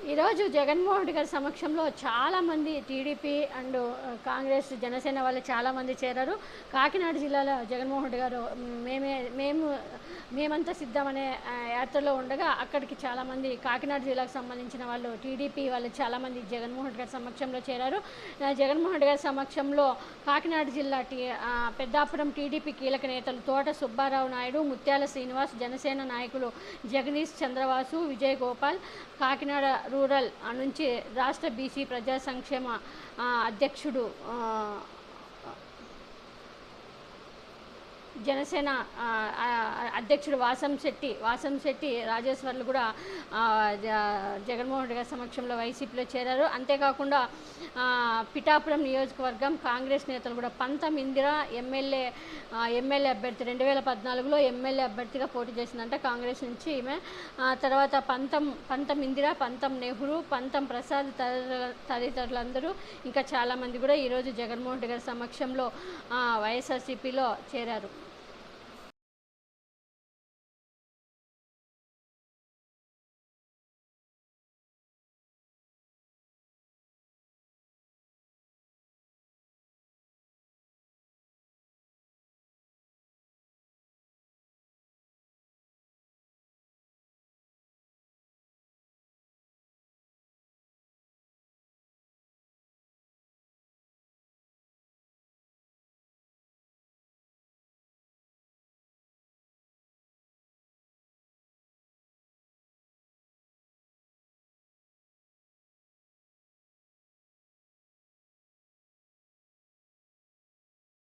ఈరోజు జగన్మోహన్ రెడ్డి గారి సమక్షంలో చాలామంది టీడీపీ అండ్ కాంగ్రెస్ జనసేన వాళ్ళు చాలామంది చేరారు. కాకినాడ జిల్లాలో జగన్మోహన్ రెడ్డి గారు మేమంతా సిద్ధమనే యాత్రలో ఉండగా అక్కడికి చాలామంది కాకినాడ జిల్లాకు సంబంధించిన వాళ్ళు టీడీపీ వాళ్ళు చాలామంది జగన్మోహన్ రెడ్డి గారి సమక్షంలో చేరారు. జగన్మోహన్ రెడ్డి గారి సమక్షంలో కాకినాడ జిల్లా పెద్దాపురం టీడీపీ కీలక నేతలు తోట సుబ్బారావు నాయుడు, ముత్యాల శ్రీనివాస్, జనసేన నాయకులు జగదీష్ చంద్రవాసు, విజయ్ గోపాల్, కాకినాడ రూరల్ నుంచి రాష్ట్ర బీసీ ప్రజా సంక్షేమ అధ్యక్షుడు జనసేన అధ్యక్షుడు వాసంశెట్టి రాజేశ్వర్లు కూడా జగన్మోహన్ రెడ్డి గారి సమక్షంలో వైసీపీలో చేరారు. అంతేకాకుండా పిఠాపురం నియోజకవర్గం కాంగ్రెస్ నేతలు కూడా పంతం ఇందిరా ఎమ్మెల్యే అభ్యర్థి 2014లో ఎమ్మెల్యే అభ్యర్థిగా పోటీ చేసిందంట కాంగ్రెస్ నుంచి ఈమె. తర్వాత పంతం ఇందిరా, పంతం నెహ్రూ, పంతం ప్రసాద్ తదితరులందరూ ఇంకా చాలామంది కూడా ఈరోజు జగన్మోహన్ రెడ్డి గారి సమక్షంలో వైఎస్ఆర్సీపీలో చేరారు.